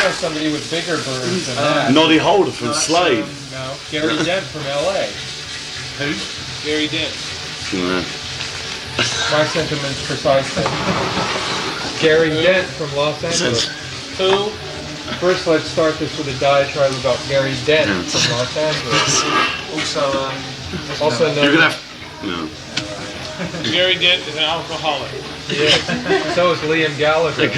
know somebody with bigger burns than that. Noddy Holder from Slade. No, Gary Dent from LA. Who? Gary Dent. Yeah. My sentiments precisely. Gary Dent from Los Angeles. Who? First, let's start this with a diatribe about Gary Dent from Los Angeles. Also known. You're gonna have. No. Gary Dent is an alcoholic. Yeah. So is Liam Gallagher.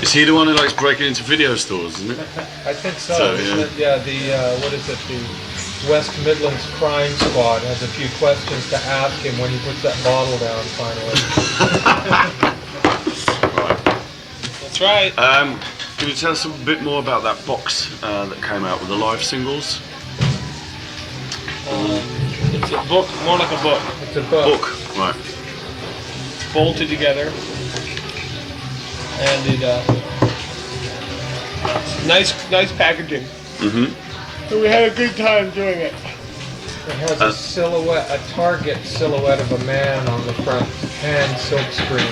Is he the one who likes breaking into video stores, isn't it? I think so. Yeah. The what is it? The West Midlands Crime Squad has a few questions to ask him when he puts that bottle down. Finally. That's right. Can you tell us a bit more about that box that came out with the live singles? It's a book, more like a book. It's a book. Right. Bolted together. And it, nice packaging. Mm-hmm. So we had a good time doing it. It has a silhouette, a Target silhouette of a man on the front and silk screen.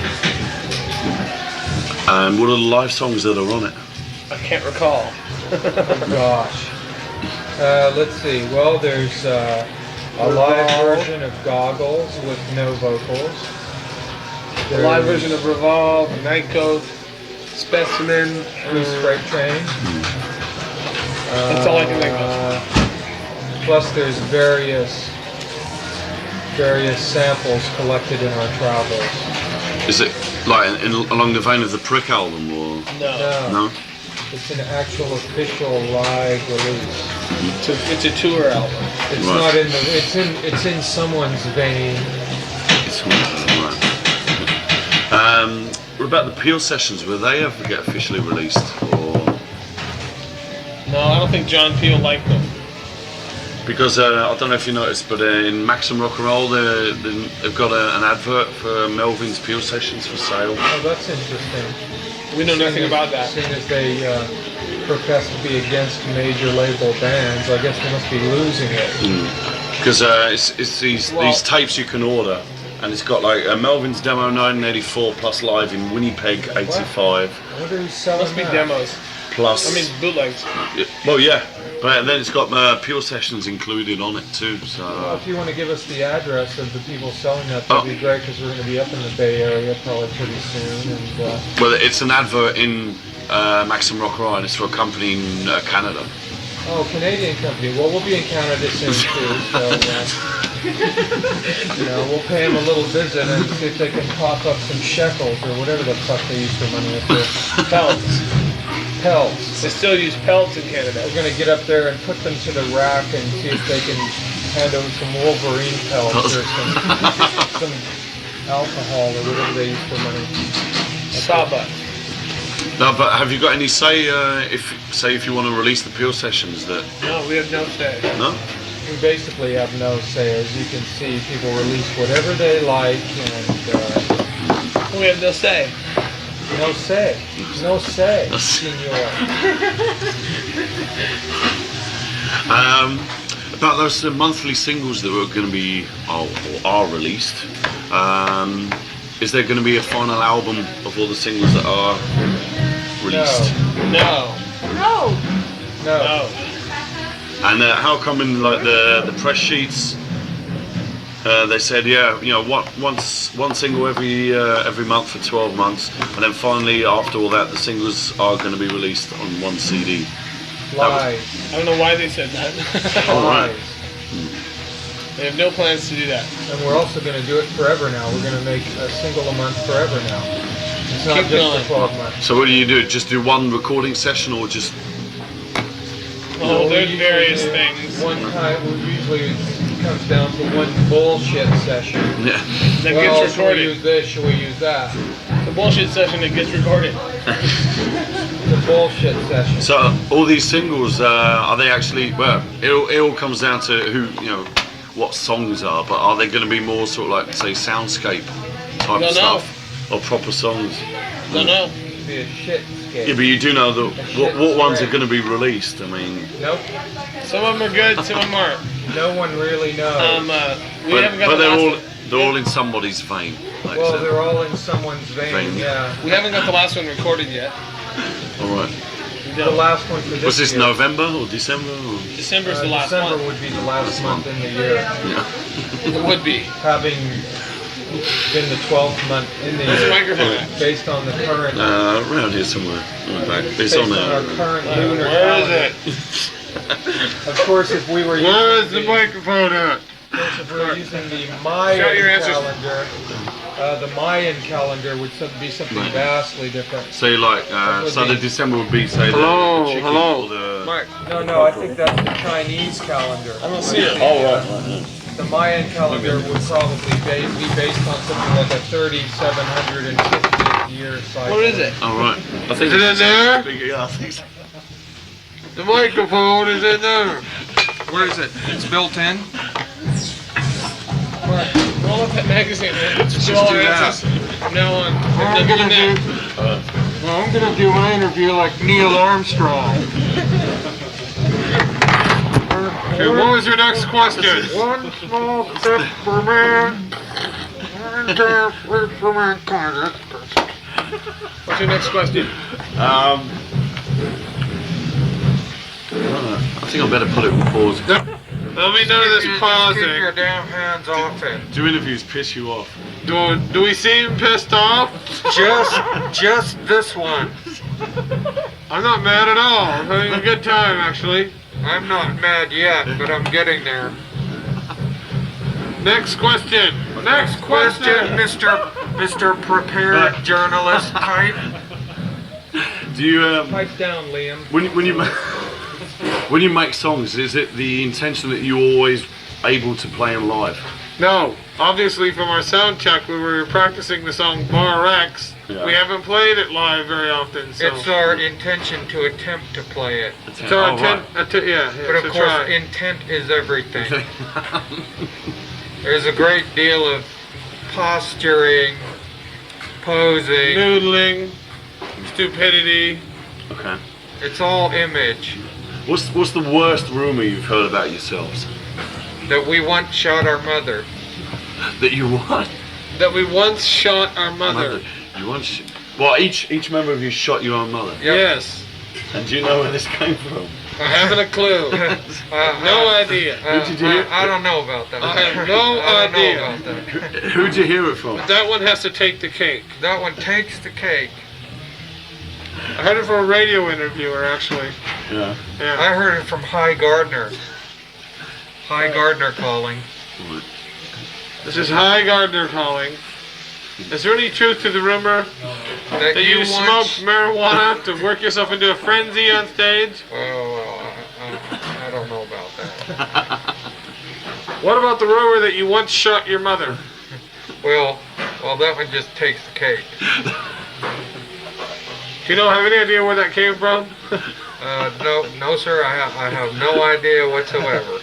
And what are the live songs that are on it? I can't recall. Oh gosh. Let's see. Well, there's a live version of Goggles with no vocals. A live version of Revolve, Nightcoat, Specimen, Blue Freight Train. That's all I can think of. Plus, there's various samples collected in our travels. Is it like along the vein of the Prick album, or No. It's an actual official live release. It's a tour album. It's not in the. It's in someone's vein. Right. What about the Peel sessions? Will they ever get officially released? Or No, I don't think John Peel liked them. because I don't know if you noticed, but in Maxim Rock and Roll, they've got an advert for Melvins Peel sessions for sale. Oh, that's interesting. We know nothing about that. Seeing as they profess to be against major label bands, I guess they must be losing it. Because it's these tapes you can order, and it's got like a Melvins demo 1984 plus live in Winnipeg 85. I wonder who's selling Must be that. demos. Plus, I mean bootlegs. well, yeah, but then it's got Peel sessions included on it too. So Well, if you want to give us the address of the people selling that, that'd be great, because we're going to be up in the Bay Area probably pretty soon. And well, it's an advert in Maxim Rock and Roll, and it's for a company in Canada. oh, Canadian company. Well, we'll be in Canada soon too, so we'll pay them a little visit and see if they can pop up some shekels or whatever the fuck they use for money up there. Pelts. Pelts. They still use pelts in Canada. We're going to get up there and put them to the rack and see if they can hand over some Wolverine pelts or some alcohol or whatever they use for money. Sawbuck. No, but have you got any say if you want to release the Peel sessions that? No, we have no say. No. We basically have no say. As you can see, people release whatever they like, and We have no say. no say. No say, senor. About those monthly singles that were going to be or are released, is there going to be a final album of all the singles that are released? No. No. And how come in like the press sheets they said one single every month for 12 months, and then finally after all that the singles are going to be released on one CD. Lies. I don't know why they said that. Lies. They have no plans to do that. And we're also going to do it forever now. We're going to make a single a month forever now. It's not Keep just going. for 12 months. So what do you do? Just do one recording session, or just? Oh, there's various things. One time, usually it comes down to one bullshit session. Yeah. That Well, gets should we recorded. use this? Should we use that? The bullshit session that gets recorded. The bullshit session. So all these singles are they actually? Well, it all comes down to who what songs are, but are they going to be more sort of like say soundscape type of stuff, or proper songs? Don't know. It'd be a shit skate. Yeah, but you do know that what ones are going to be released. I mean, Nope. Some of them are good, some of them aren't. No one really knows. We haven't got but the last one. they're all in somebody's vein. Like Well, I said. they're all in someone's vein, Vein. yeah. We haven't got the last one recorded yet. All right. The last one for this Was this year. November or December? Or? December's the last December one. would be the last month in the year, It would be. having been the 12th month in the Where's the year, microphone at? based on the current, Around here somewhere. In fact, it's based on on our there. current lunar Where is calendar. it? Of course, if we were Where using is the microphone at? if we were using the Shout your Mayan answers. calendar, the Mayan calendar would be something Right. vastly different. Say like, so the December would be say Hello, the chicken hello. or the. Mike, No, I think that's the Chinese calendar. I don't see it. The Mayan calendar would probably be based on something like a 3,750 year cycle. What is it? All right. I think Is it in there? Yeah, I think so. The microphone is in there. Where is it? It's built in? Roll up that magazine, man. Just do that. From now on. I'm gonna do my interview like Neil Armstrong. Okay, what was your next question? One small step for man, one step for mankind. What's your next question? I think I better put it on pause. There'll be none of this Keep your pausing. damn hands off it. Do interviews piss you off? Do we seem pissed off? Just this one. I'm not mad at all. I'm having a good time, actually. I'm not mad yet, but I'm getting there. Next question. Next question. Mr. Prepared Journalist type. Do you Pipe down, Liam. when you make songs, is it the intention that you're always able to play them live? No. Obviously, from our sound check, we were practicing the song Bar X. Yeah. We haven't played it live very often. So. It's our intention to attempt to play it. It's our intent. Yeah, But of to course, try. intent is everything. There's a great deal of posturing, posing. Noodling, stupidity. Okay. It's all image. What's the worst rumor you've heard about yourselves? That we once shot our mother. That you what? That we once shot our mother. You once. Well, each member of you shot your own mother. Yep. Yes. And do you know where this came from? I haven't a clue. No idea. Who did you hear? I don't know about that. I have no I don't idea. know about that. Who'd you hear it from? That one has to take the cake. That one takes the cake. I heard it from a radio interviewer, actually. Yeah. Yeah. I heard it from High Gardner. High Gardner calling. This is High Gardner calling. Is there any truth to the rumor That that you once- smoked marijuana to work yourself into a frenzy on stage? Well, I don't know about that. What about the rumor that you once shot your mother? Well, that one just takes the cake. Do you have any idea where that came from? No, sir. I have no idea whatsoever.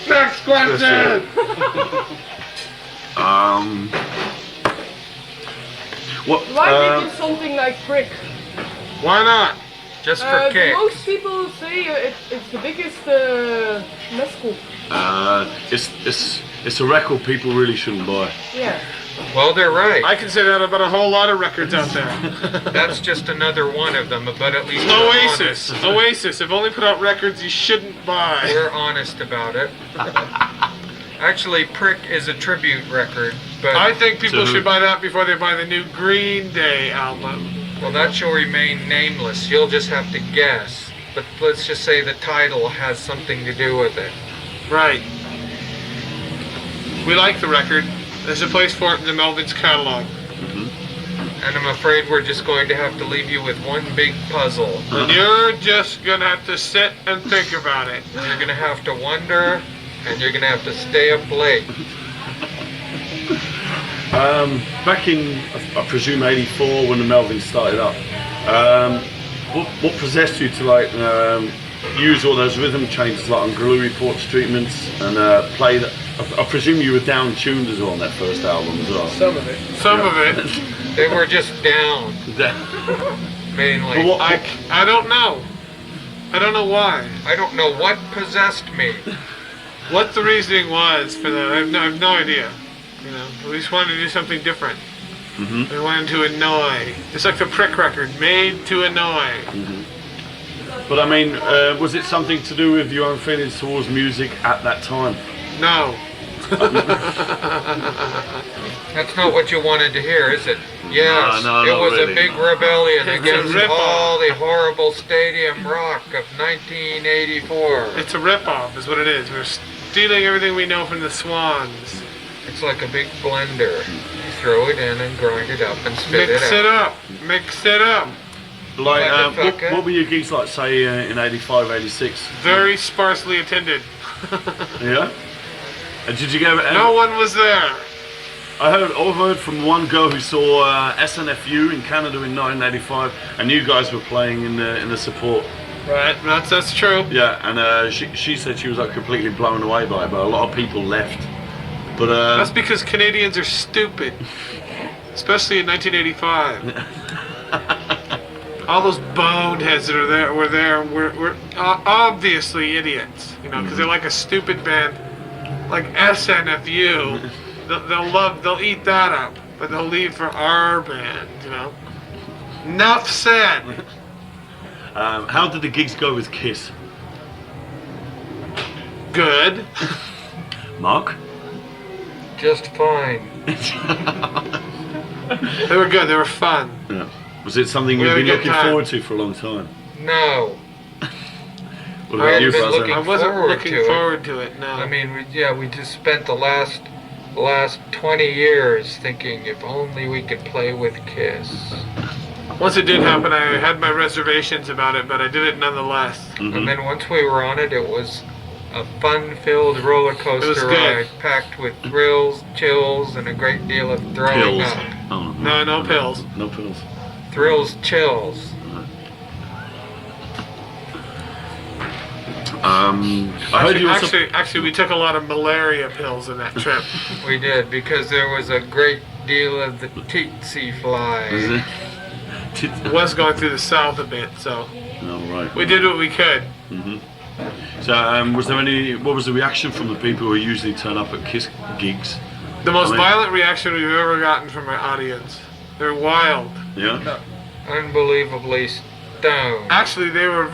Next question! What? Why did you something like Prick? Why not? Just for kicks. Most people say it's the biggest mess group. It's a record people really shouldn't buy. Yeah. Well, they're right. I can say that about a whole lot of records out there. That's just another one of them, but at least we're Oasis. honest. Oasis have only put out records you shouldn't buy. We're honest about it. Actually, Prick is a tribute record, but I think people To who? should buy that before they buy the new Green Day album. well, that shall remain nameless. You'll just have to guess. But let's just say the title has something to do with it. Right. We like the record. There's a place for it in the Melvins catalog. And I'm afraid we're just going to have to leave you with one big puzzle. And you're just gonna have to sit and think about it. You're going to have to wonder, and you're going to have to stay up late. Back in, I presume, '84 when the Melvins started up, what possessed you to use all those rhythm changes like on Glue Reports treatments and play that? I presume you were down tuned as well on that first album as well. Some of it. Some of it. They were just down, mainly. But what- I don't know. I don't know why. I don't know what possessed me. What the reasoning was for that, I have no idea. We just wanted to do something different. They wanted to annoy. It's like the Prick record, made to annoy. But I mean, was it something to do with your own feelings towards music at that time? No. That's not what you wanted to hear, is it? Yes, No, it not was really. a big rebellion It's against a rip-off. all the horrible stadium rock of 1984. It's a rip-off, is what it is. We're stealing everything we know from the Swans. It's like a big blender. You throw it in and grind it up and spit Mix it it out. up. Mix it up. Like, Motherfucker. what were your gigs like, say, in 85, 86? Very sparsely attended. Yeah? And did you go? No one was there. I heard from one girl who saw SNFU in Canada in 1985, and you guys were playing in the support. Right, that's true. Yeah, and she said she was like completely blown away by it, but a lot of people left. But That's because Canadians are stupid, especially in 1985. All those boneheads that were there were obviously idiots, you know, because they're like a stupid band, like SNFU. They'll eat that up, but they'll leave for our band, you know. Enough said. how did the gigs go with Kiss? Good. Mark? Just fine. They were good. They were fun. Yeah. Was it something We you've had a been good looking time. forward to for a long time? No. What I about had you, been brother? looking I wasn't forward looking to it. forward to it. No. I mean, we just spent the last 20 years thinking if only we could play with Kiss. Once it did happen, I had my reservations about it, but I did it nonetheless. And then once we were on it, it was a fun-filled roller It was coaster good. ride, packed with thrills, chills, and a great deal of throwing Pills. up. Oh, No pills. No pills. Thrills, chills. I heard you also. Actually, we took a lot of malaria pills in that trip. We did, because there was a great deal of the tsetse fly. Is it? Was going through the south a bit, so Oh, right. we did what we could. So, was there any? What was the reaction from the people who usually turn up at Kiss gigs? The most I mean- violent reaction we've ever gotten from our audience. They're wild. Yeah. Unbelievably stoned. Actually, they were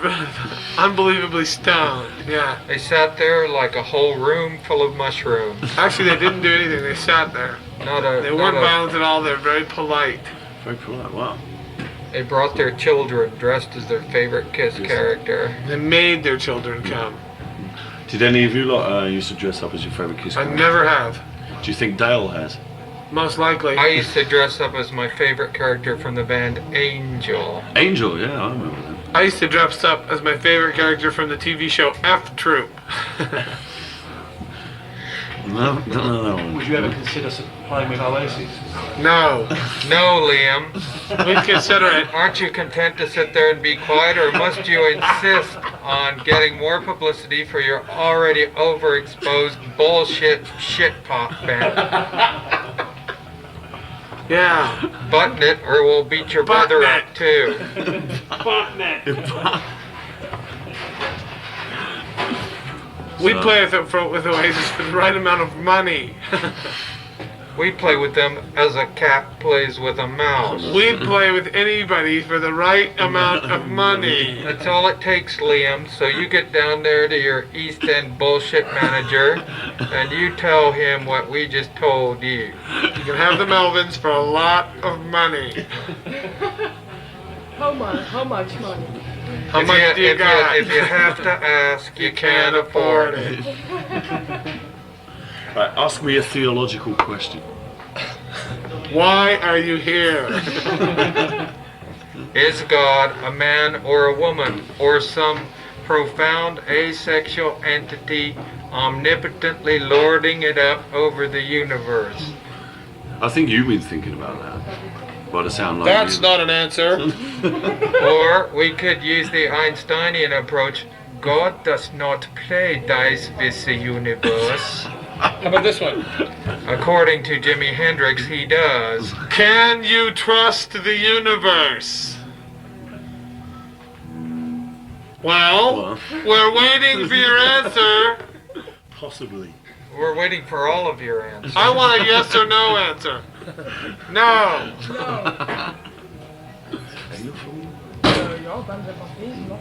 unbelievably stoned. Yeah. They sat there like a whole room full of mushrooms. Actually, they didn't do anything. They sat there. They weren't violent at all. They're very polite. Very polite. Wow. They brought their children dressed as their favorite Kiss character. They made their children come. Did any of you lot used to dress up as your favourite Kiss I character? never have. Do you think Dale has? Most likely. I used to dress up as my favorite character from the band Angel. Angel, yeah, I remember that. I used to dress up as my favorite character from the TV show F Troop. No, don't know that one. Would you ever consider playing with Oasis? No. No, Liam. We'd consider it. Aren't you content to sit there and be quiet, or must you insist on getting more publicity for your already overexposed bullshit shit pop band? Yeah. Button it, or we'll beat your brother Button up too. We'd play with Oasis for the right amount of money. We play with them as a cat plays with a mouse. We'd play with anybody for the right amount of money. That's all it takes, Liam. So you get down there to your East End bullshit manager, and you tell him what we just told you. You can have the Melvins for a lot of money. How much money? How much do you got? If you have to ask, you can't afford it. Right, ask me a theological question. Why are you here? Is God a man or a woman, or some profound asexual entity omnipotently lording it up over the universe? I think you've been thinking about that. By the sound like That's you. not an answer. Or we could use the Einsteinian approach. God does not play dice with the universe. How about this one? According to Jimi Hendrix, he does. Can you trust the universe? Well, we're waiting for your answer. Possibly. We're waiting for all of your answers. I want a yes or no answer. No. No. Ja, ben er van bezig nog.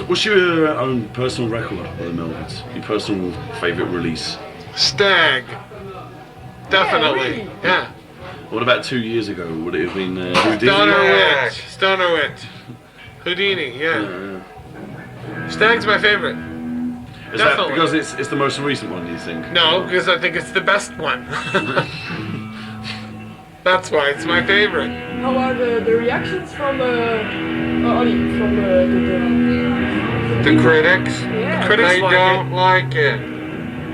What's your own personal record of the Melvins? Your personal favourite release? STAG. Definitely. really? Yeah. What about 2 years ago? Would it have been Houdini? Stoner Yeah. Witch. Stoner Witch. Houdini, yeah. Yeah. STAG's my favorite. Is that Definitely. because it's the most recent one, do you think? No, because I think it's the best one. That's why it's my favorite. How are the reactions from from The critics, yeah. Critics they like don't like it.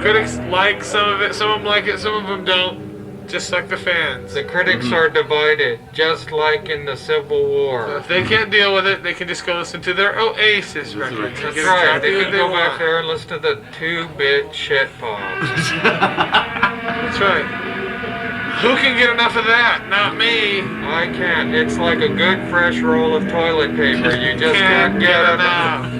Critics like some of it, some of them like it, some of them don't. Just like the fans. The critics are divided, just like in the Civil So War. if they can't deal with it, they can just go listen to their Oasis record. record. That's Get right. exactly They what can they go back want. there and listen to the 2-bit shit pop. That's right. Who can get enough of that? Not me. I can't. It's like a good fresh roll of toilet paper. You just can't get enough.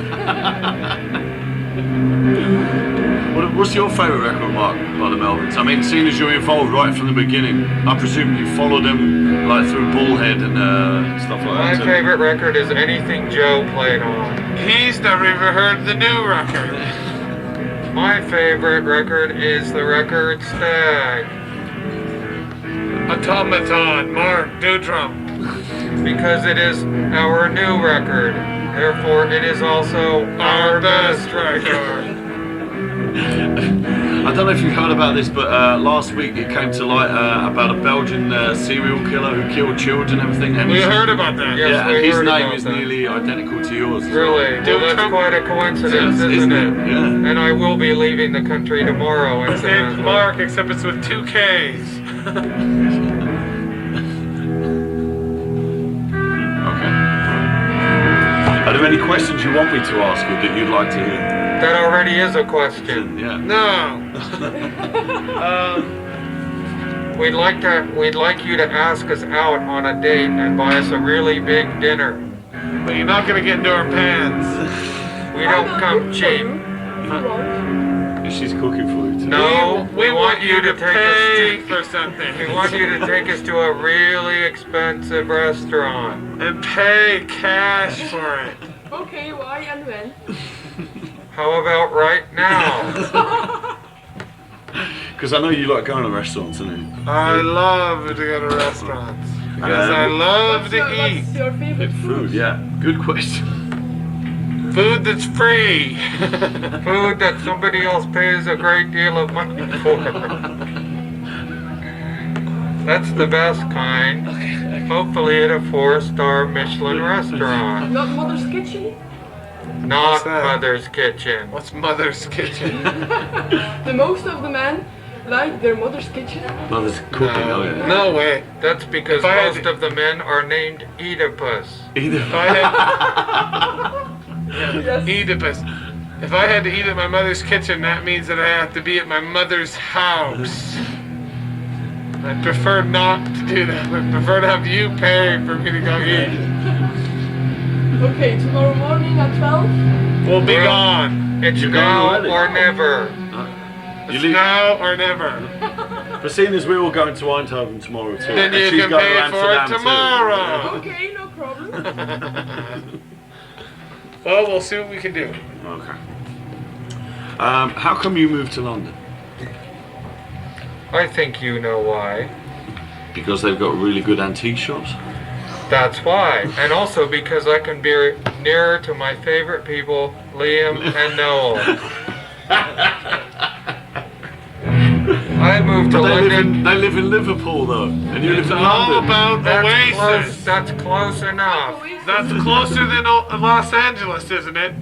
What's your favourite record, Mark, by the Melvins? I mean, seeing as you're involved right from the beginning, I presume you followed them like through Bullhead and stuff like My that. too. favorite record is anything Joe played on. He's never even heard the new record. My favorite record is the record Stag, Automaton, Mark Deutrom. because it is our new record. Therefore, it is also Our best record. I don't know if you've heard about this, but last week it came to light about a Belgian serial killer who killed children and everything. And We his- heard about that. Yeah. Yeah, we and his heard name about is that. nearly identical to yours. as well. Really? Well, that's Trump- quite a coincidence, Yes, isn't it? Yeah. And I will be leaving the country tomorrow. His name's incidentally. Mark, except it's with 2 Ks. Okay. Are there any questions you want me to ask or that you'd like to hear? That already is a question. Yeah. No. We'd like you to ask us out on a date and buy us a really big dinner. But you're not gonna get into our pants. We don't come cheap. She's cooking for you too. No, we want you to take pay us for something. We want you to take us to a really expensive restaurant. And pay cash for it. Okay, why and when? How about right now? Because I know you like going to restaurants, don't you? I love to go to restaurants. Because I love to eat. What's your favorite Food, yeah. Good question. Food that's free. Food that somebody else pays a great deal of money for. That's the best kind. Hopefully at a 4-star Michelin restaurant. Not Mother's Kitchen? Not What's that? Mother's Kitchen. What's Mother's Kitchen? The most of the men like their mother's kitchen. Mother's cooking, oh yeah. No way. That's because If I had most to- of the men are named Oedipus. Either. If I had Yes. Oedipus. If I had to eat at my mother's kitchen, that means that I have to be at my mother's house. I prefer not to do that. I prefer to have you pay for me to go eat. Okay, tomorrow morning at 12. We'll be Well, gone. It's You're going now already? or never. You It's leave. now or never. But seeing as we're all going to Eindhoven tomorrow too, Then and you she's can going pay to for it Amsterdam too. tomorrow. Okay, no problem. Well, we'll see what we can do. Okay. How come you moved to London? I think you know why. Because they've got really good antique shops. That's why. And also because I can be nearer to my favorite people, Liam and Noel. I moved to But London. they live in Liverpool though, and you live It's in all London. about That's close, Oasis. that's close enough. That's closer than Los Angeles, isn't it?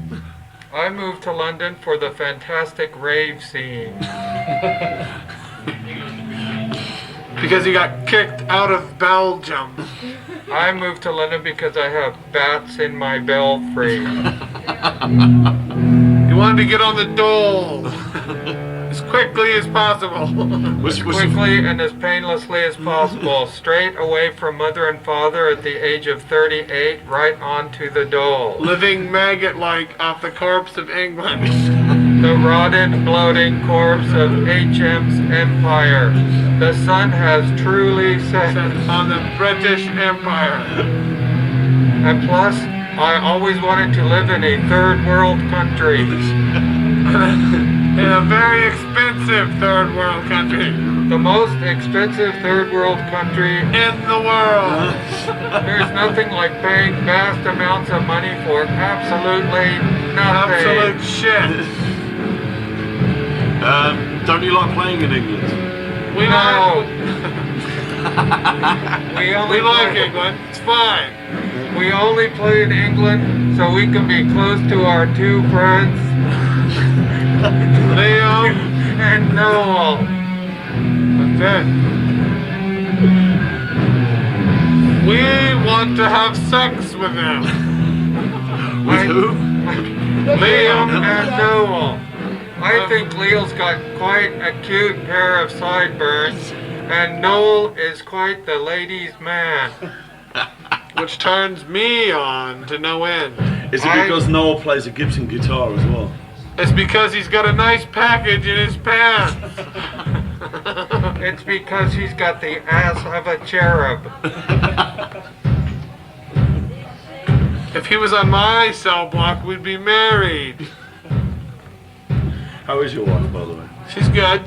I moved to London for the fantastic rave scene. Because you got kicked out of Belgium. I moved to London because I have bats in my belfry. You wanted to get on the dole as quickly as possible. What's Quickly and as painlessly as possible, straight away from mother and father at the age of 38, right onto the dole. Living maggot-like off the corpse of England. the rotted, bloating corpse of HM's empire. The sun has truly set. On the British Empire. And plus, I always wanted to live in a third world country. In a very expensive third world country. The most expensive third world country. In the world. There's nothing like paying vast amounts of money for absolutely nothing. Absolute shit. Don't you like playing in England? We No. we like England. It's fine. We only play in England so we can be close to our two friends, Leo and Noel. That's it. We want to have sex with him. With who? Liam and Noel. I think Leo's got quite a cute pair of sideburns, and Noel is quite the ladies' man. Which turns me on to no end. Is it because Noel plays a Gibson guitar as well? It's because he's got a nice package in his pants. It's because he's got the ass of a cherub. If he was on my cell block, we'd be married. How is your wife, by the way? She's good.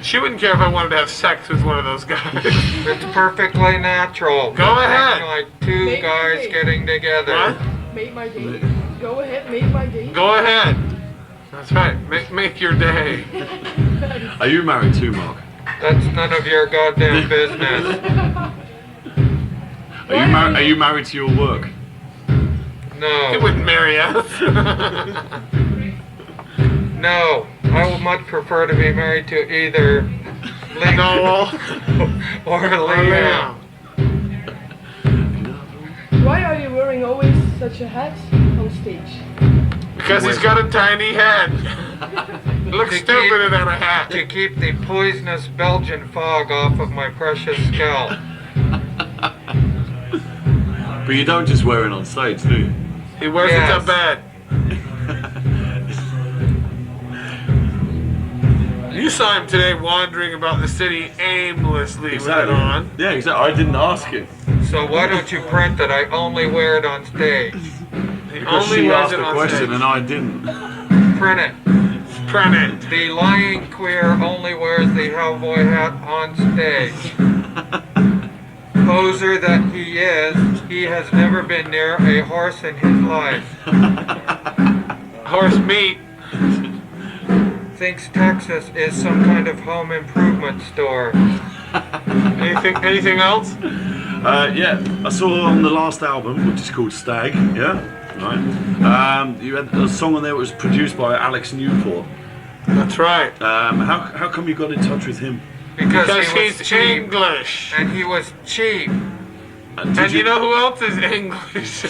She wouldn't care if I wanted to have sex with one of those guys. It's perfectly natural. Go ahead. Like two Make guys me. getting together. What? Make my day. Go ahead, make my day. Go ahead. That's right. Make your day. Are you married too, Mark? That's none of your goddamn business. Are you married to your work? He No. wouldn't marry us. No. I would much prefer to be married to either Noel or or Liam. Liam. Why are you wearing always such a hat on stage? Because he's got a tiny head. Looks To stupid keep- without a hat. To keep the poisonous Belgian fog off of my precious scalp. But you don't just wear it on stage, do you? He wears Yes. it to bed. You saw him today wandering about the city aimlessly with it on. Yeah, exactly. I didn't ask him. So why don't you print that I only wear it on stage? He Because only she wears asked it a on question stage. and I didn't. Print it. Print it. The lying queer only wears the cowboy hat on stage. Poser that he is, he has never been near a horse in his life. Horse meat. Thinks Texas is some kind of home improvement store. Anything else? Yeah, I saw on the last album, which is called STAG, yeah? Right. You had a song on there that was produced by Alex Newport. That's right. How come you got in touch with him? Because Because he was he's cheap. English. And he was cheap. Did And you know who else is English?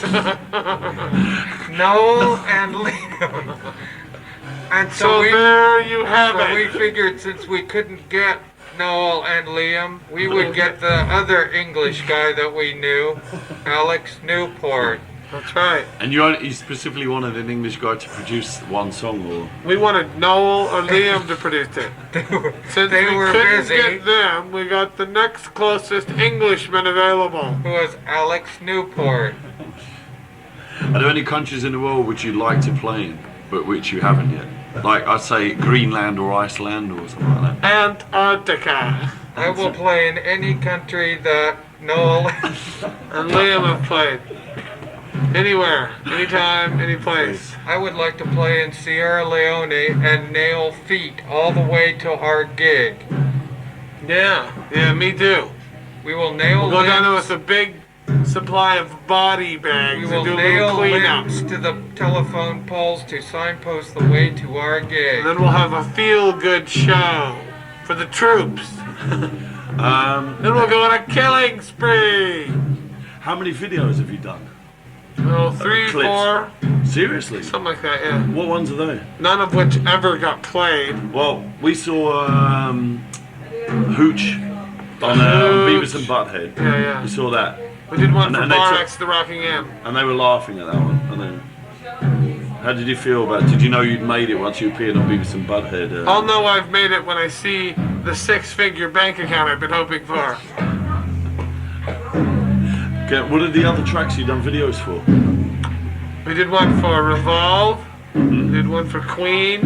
Noel and Liam. And So there you have So we it. figured since we couldn't get Noel and Liam, we would get the other English guy that we knew, Alex Newport. That's right. And you specifically wanted an English guy to produce one song, or? We wanted Noel or Liam to produce it. Since They we were couldn't busy. get them, we got the next closest Englishman available. Who was Alex Newport. Are there any countries in the world which you'd like to play in, but which you haven't yet? Like, I'd say Greenland or Iceland or something like that. Antarctica. I will play in any country that Noel And Liam have played. Anywhere, anytime, any place. I would like to play in Sierra Leone and nail feet all the way to our gig. Yeah, me too. We will nail We'll go down there limbs. with a big supply of body We bags will and do a nail little cleanup. limbs to the telephone poles to signpost the way to our gig. And then we'll have a feel-good show for the troops. Then we'll go on a killing spree. How many videos have you done? Oh, 3, Clips. 4, Seriously? something like that, yeah. What ones are they? None of which ever got played. Well, we saw Hooch on Beavis and Butthead. Yeah. We saw that. We did one And- for and they Bar took- X, the Rocking M. And they were laughing at that one. And then How did you feel about it? Did you know you'd made it once you appeared on Beavis and Butthead? I'll know I've made it when I see the six-figure bank account I've been hoping for. Okay, what are the other tracks you done videos for? We did one for Revolve. We did one for Queen.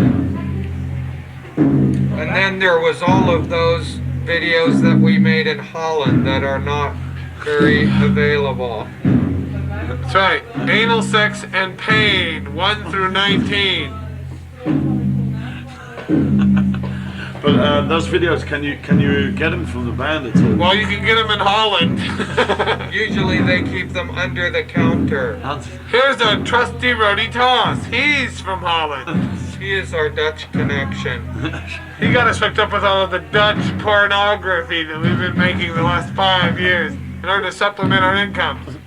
And then there was all of those videos that we made in Holland that are not very available. That's right. Anal Sex and Pain, 1 through 19. But those videos, can you get them from the band at all? Well, you can get them in Holland. Usually they keep them under the counter. Here's a trusty Rody Toss. He's from Holland. He is our Dutch connection. He got us hooked up with all of the Dutch pornography that we've been making the last 5 years in order to supplement our incomes.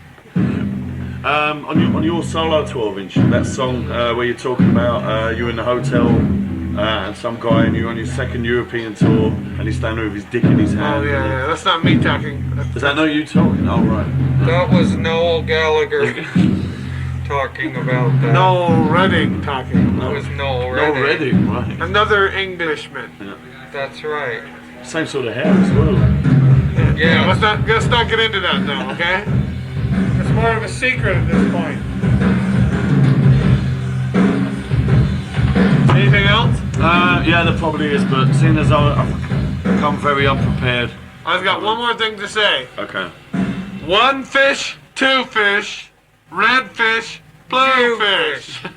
On your solo 12-inch, that song where you're talking about you're in the hotel and some guy and you're on your second European tour and he's standing with his dick in his hand. Oh yeah, that's not me talking. Is that not you talking? Oh right. That was Noel Gallagher talking about that. Noel Redding talking. That was Noel No Redding. Redding, right. Another Englishman. Yeah. That's right. Same sort of hair as well. Yeah, Yeah. let's not get into that now, okay? It's more of a secret at this point. Anything else? Yeah, there probably is, but seeing as I've come very unprepared. I've got one more thing to say. Okay. One fish, two fish, red fish, blue Blue fish. fish.